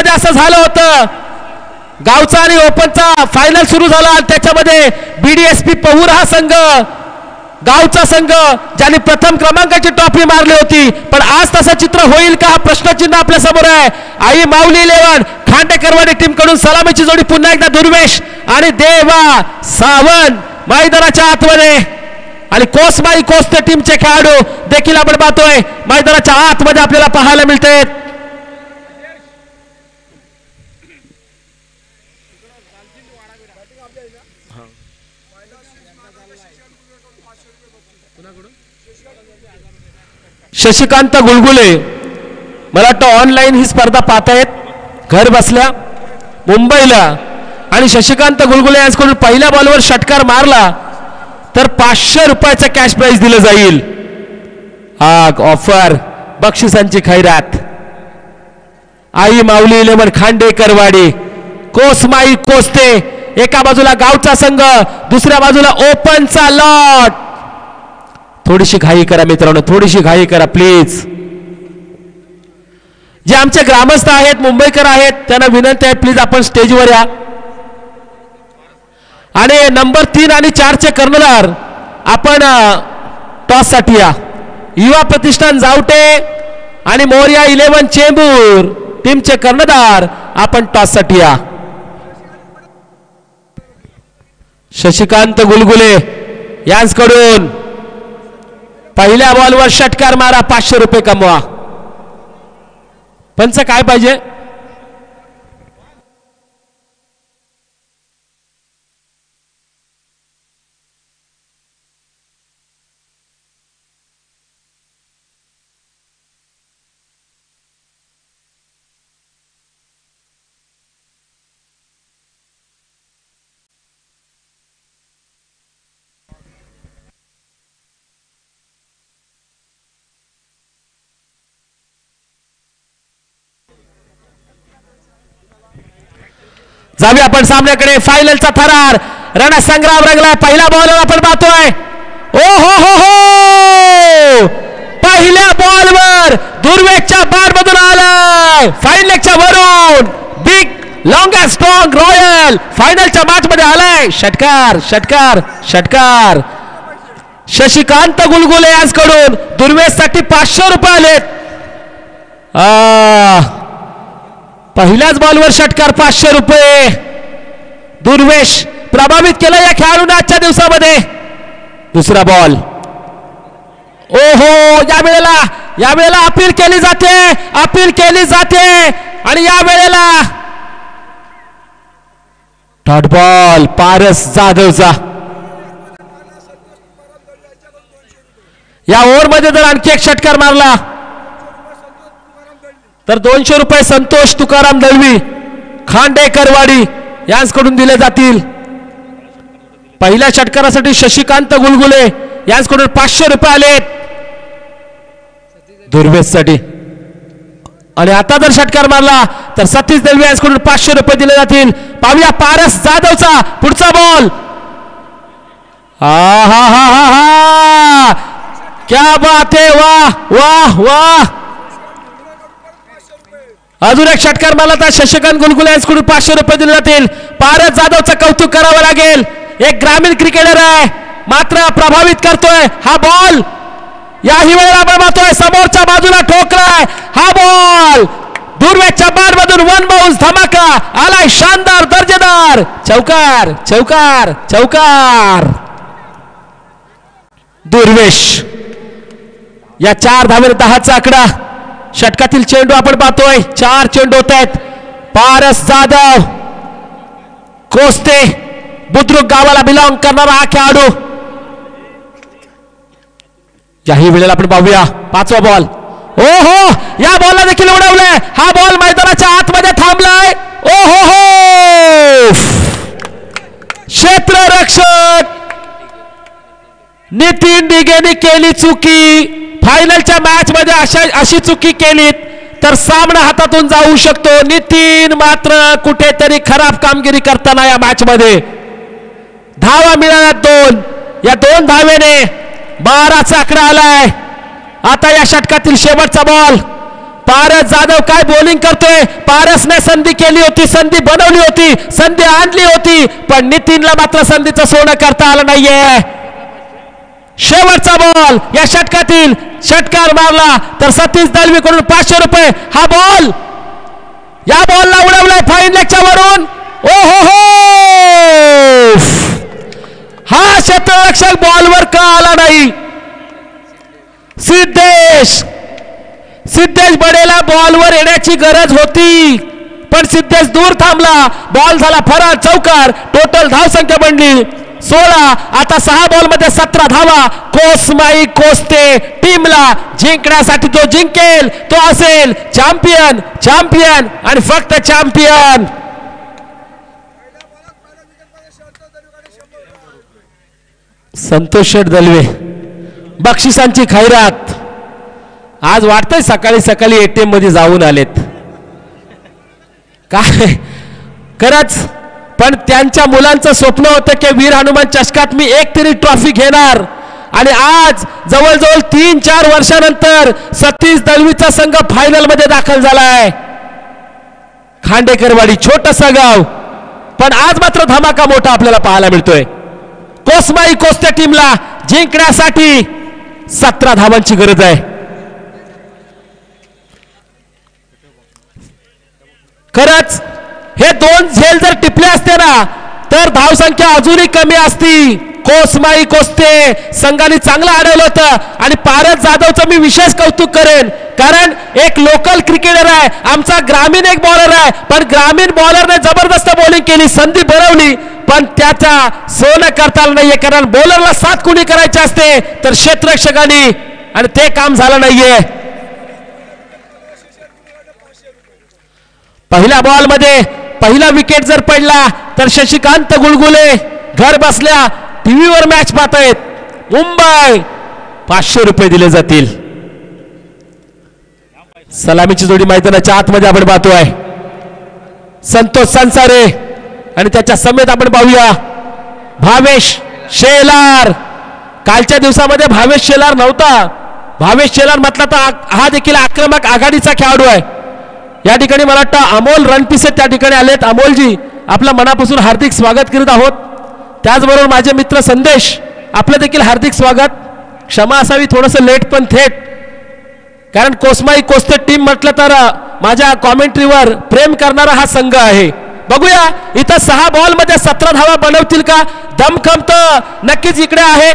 मध्ये असं झालं होतं, गावचा आणि ओपनचा फायनल सुरू झाला आणि त्याच्यामध्ये BDSP पहूर हा संघ, गावचा संघ ज्यांनी प्रथम क्रमांकाची ट्रॉफी मारली होती, पण आज तसं चित्र होईल का हा प्रश्नचिन्ह आपल्या समोर आहे. आई माऊली 11 खांडेकरवाडी टीम कडून सलामीची जोडी पुन्हा एकदा दुर्वेश आणि देवा सावंत मैदानाच्या आतमध्ये आणि कोसमाई कोस्ते टीमचे खेळाडू देखील आपण पाहतोय मैदानाच्या आतमध्ये आपल्याला पाहायला मिळते. शशिकांत गुलगुले मला वाटतं ऑनलाईन ही स्पर्धा पाहतायत घर बसल्या मुंबईला, आणि शशिकांत गुलगुले यांच्याकडून पहिल्या बॉलवर षटकार मारला तर 500 रुपयाचं कॅश प्राइज दिलं जाईल. ऑफर बक्षिसांची खैरात. आई माऊली 11 खांडेकरवाडी कोसमाई कोस्ते, एका बाजूला गावचा संघ दुसऱ्या बाजूला ओपनचा लॉट. थोडीशी घाई करा मित्रांनो, थोडीशी घाई करा प्लीज. जे आमचे ग्रामस्थ आहेत मुंबईकर आहेत त्यांना विनंती आहे प्लीज आपण स्टेजवर या. आणि नंबर 3 आणि 4 चे कर्णधार आपण टॉस साठी या. युवा प्रतिष्ठान जावटे आणि मोर्या 11 चेंबूर टीमचे कर्णधार आपण टॉस साठी या. शशिकांत गुलगुले यांच्याकडून पहिल्या बॉलवर षटकार मारा, 500 रुपये कमवा. पंच काय पाहिजे? जाऊया आपण सामन्याकडे. फायनलचा थरार रणसंग्राम रंगला. पहिला बॉलवर आपण पाहतोय ओ हो हो हो, पहिल्या बॉलवर दुर्वेशच्या बॅट मधून आलाय फायनलच्या वरून big long and strong royal फायनलच्या मॅच मध्ये आलाय. षटकार षटकार षटकार. शशिकांत गुलगुले यांच्याकडून दुर्वेशसाठी 500 रुपये आलेत. पहिल्याच बॉलवर षटकार 500 रुपये. दुर्वेश प्रभावित केला या खेळाडूने आजच्या दिवसामध्ये. दुसरा बॉल. ओहो, या वेळेला अपील केली जाते, अपील केली जाते आणि या वेळेला डॉट बॉल पारस जाधवचा. या ओव्हर मध्ये जर आणखी एक षटकार मारला तर 200 रुपये संतोष तुकाराम दळवी खांडेकरवाडी यांच्याकडून दिले जातील. पहिल्या षटकारासाठी शशिकांत गुलगुले यांच्याकडून 500 रुपये आलेत दुर्वेशसाठी. आणि आता जर षटकार मारला तर सतीश दळवी यांच्याकडून 500 रुपये दिले जातील. पाहूया पारस जाधवचा पुढचा बॉल. हा हा हा हा हा, क्या बात है, वाह वाह वाह. अजून एक षटकार मारला तर शशिकांत गुलगुले यांच्याकडून 500 रुपये दिले जातील. पारस जाधवचं कौतुक करावं लागेल. एक ग्रामीण क्रिकेटर आहे मात्र प्रभावित करतोय हा बॉल. याही वेळेला आपण पाहतोय समोरच्या बाजूला ठोकलाय हा बॉल. दुर्वेशच्या बॅट मधून 1 बाउन्स धमाका आलाय. शानदार दर्जेदार चौकार चौकार चौकार. दुर्वेश या 4 धावेर 10चा आकडा. षटकातील चेंडू आपण पाहतोय 4 चेंडू होत आहेत. पारस जाधव कोस्ते बुद्रुक गावाला बिलॉंग करणारा हा खेळाडू. याही वेळेला आपण पाहूया 5वा बॉल. ओहो, या बॉलला देखील उडवलंय. हा बॉल मैदानाच्या आतमध्ये थांबलाय. ओहो हो, क्षेत्ररक्षक नितीन दिघेने केली चुकी. फायनलच्या मॅच मध्ये अशी चुकी केलीत तर सामना हातातून जाऊ शकतो. नितीन मात्र कुठेतरी खराब कामगिरी करताना या मॅच मध्ये. धावा मिळाल्या 2. या 2 धावेने 12चा आकडा आलाय. आता या षटकातील शेवटचा बॉल पारस जाधव काय बॉलिंग करतोय. पारसने संधी केली होती, संधी बनवली होती, संधी आणली होती, पण नितीनला मात्र संधीचं सोनं करता आलं नाहीये. शेवटचा बॉल या षटकातील, षटकार मारला तर सतीश दळवीकडून 500 रुपये. हा बॉल, या बॉलला उडवलाय फाईन लेगच्या वरून. ओ हो, हा क्षेत्ररक्षक बॉलवर का आला नाही. सिद्धेश बडेला बॉलवर येण्याची गरज होती, पण सिद्धेश दूर थांबला. बॉल झाला फरार, चौकार. टोटल धावसंख्या बनली 16. आता 6 बॉलमध्ये 17 धावा. कोसमाई कोस्ते टीमला जिंकण्यासाठी जो जिंकेल तो असेल चॅम्पियन, चॅम्पियन आणि फक्त चॅम्पियन. संतोष शेठ दलवे बक्षिसांची खैरात. आज वाटतंय सकाळी सकाळी ATM मध्ये जाऊन आलेत काय खरंच. पण त्यांच्या मुलांचं स्वप्न होतं की वीर हनुमान चषकात मी एक तरी ट्रॉफी घेणार. आणि आज जवळजवळ 3-4 वर्षानंतर सतीश दळवीचा संघ फायनल मध्ये दाखल झालाय. खांडेकरवाडी छोटंसं गाव, पण आज मात्र धमाका मोठा आपल्याला पाहायला मिळतोय. कोसमाई कोस्ते टीमला जिंकण्यासाठी 17 धावांची गरज आहे. खरंच हे 2 झेल जर टिपले असते ना तर धावसंख्या अजूनही कमी असती. कोसमाई कोस्ते संघाने चांगलं अडवलं होतं. आणि पारस जाधवचं मी विशेष कौतुक करेन, कारण एक लोकल क्रिकेटर आहे, आमचा ग्रामीण एक बॉलर आहे, पण ग्रामीण बॉलरने जबरदस्त बॉलिंग केली, संधी बनवली, पण त्याचा सोनं करता आलं नाहीये. कारण बॉलरला साथ कुणी करायची असते तर क्षेत्ररक्षकांनी, आणि ते काम झालं नाहीये. पहिल्या बॉल मध्ये पहिला विकेट जर पडला तर शशिकांत गुळगुले घर बसल्या टीव्हीवर मॅच पाहतायत. मुंबई 500 रुपये दिले जातील. सलामीची जोडी मैदानाच्या आतमध्ये आपण पाहतोय. संतोष संसारे आणि त्याच्या समेत आपण पाहूया भावेश शेलार. कालच्या दिवसामध्ये भावेश शेलार नव्हता. भावेश शेलार म्हटलं तर हा देखील आक्रमक आघाडीचा खेळाडू आहे. या ठिकाणी मला वाटतं अमोल रणपिसे त्या ठिकाणी आलेत. अमोलजी आपलं मनापासून हार्दिक स्वागत करीत आहोत. त्याचबरोबर माझे मित्र संदेश आपलं देखील हार्दिक स्वागत. क्षमा असावी थोडंसं लेट पण थेट, कारण कोसमाई कोस्ते टीम म्हटलं तर माझ्या कॉमेंट्रीवर प्रेम करणारा हा संघ आहे. बघूया इथं 6 बॉलमध्ये 17 धावा बनवतील का. दमखम तर नक्कीच इकडे आहे.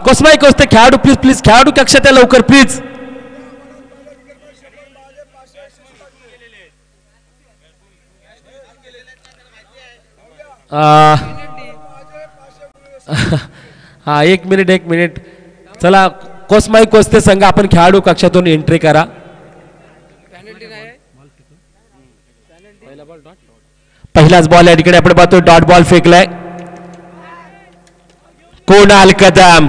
कोसमाई कोस्ते खेळाडू प्लीज प्लीज, खेळाडू कक्षात या लवकर प्लीज. हा एक मिनिट चला. कोसमाई कोस्ते संघ आपण खेळाडू कक्षातून एंट्री करा. पहिलाच बॉल या ठिकाणी आपण पाहतो डॉट बॉल फेकलाय. कुणाल कदम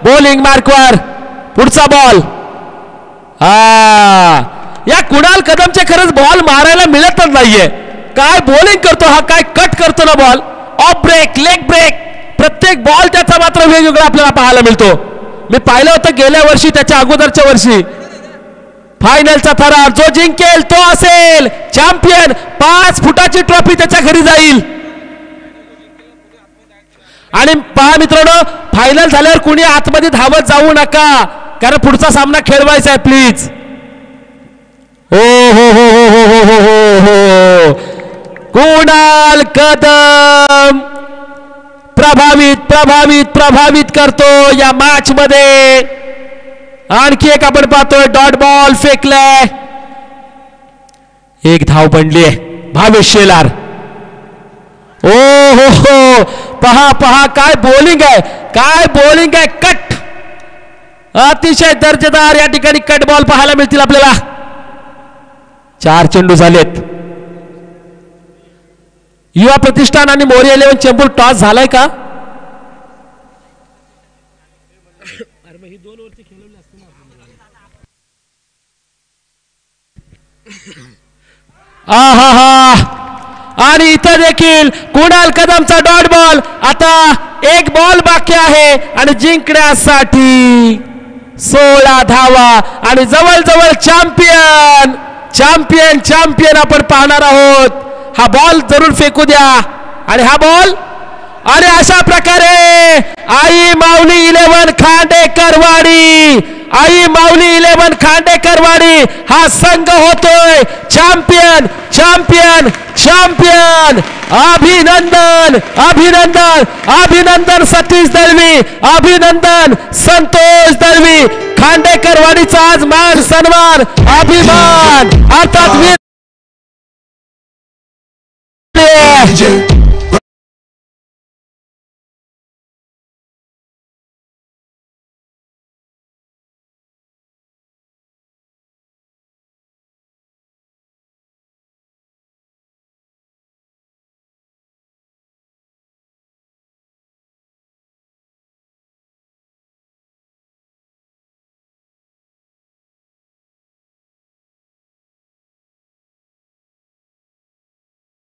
बॉलिंग मार्कवर. पुढचा बॉल. या कुणाल कदमचे खरंच बॉल मारायला मिळतच नाहीये. काय बॉलिंग करतो हा, काय कट करतो ना ball. Off break, leg break, प्रत्येक बॉल त्याचा मात्र वेगवेगळा आपल्याला पाहायला मिळतो. मी पाहिलं होतं गेल्या वर्षी, त्याच्या अगोदरच्या वर्षी. फायनलचा थरार जो जिंकेल तो असेल चॅम्पियन. 5 फुटाची ट्रॉफी त्याच्या घरी जाईल. आणि पहा मित्रांनो, फायनल झाल्यावर कुणी आतमध्ये धावत जाऊ नका, कारण पुढचा सामना खेळवायचा आहे प्लीज. हो हो हो हो हो हो हो हो. कुणाल कदम प्रभावित करतो या मॅच मध्ये. आणखी एक आपण पाहतोय डॉट बॉल फेकलाय. 1 धाव बनली आहे. भावेश शेलार. ओ हो हो, पहा काय बॉलिंग आहे, कट. अतिशय दर्जेदार या ठिकाणी कट बॉल पाहायला मिळतील आपल्याला. 4 चेंडू झालेत. युवा प्रतिष्ठान आणि मोरी 11 चेंबूर टॉस झालाय का. आणि इथं देखील कुणाल कदमचा डॉट बॉल. आता एक बॉल बाकी आहे आणि जिंकण्यासाठी 16 धावा आणि जवळजवळ चॅम्पियन चॅम्पियन चॅम्पियन आपण पाहणार आहोत. हा बॉल जरूर फेकू द्या आणि हा बॉल आणि अशा प्रकारे आई माऊली 11 खांडेकरवाडी, आई माऊली 11 खांडेकरवाडी हा संघ होतोय चॅम्पियन चॅम्पियन चॅम्पियन. अभिनंदन अभिनंदन अभिनंदन सतीश दळवी, अभिनंदन संतोष दळवी. खांडेकरवाडीचा आज मान सन्मान अभिमान अर्थात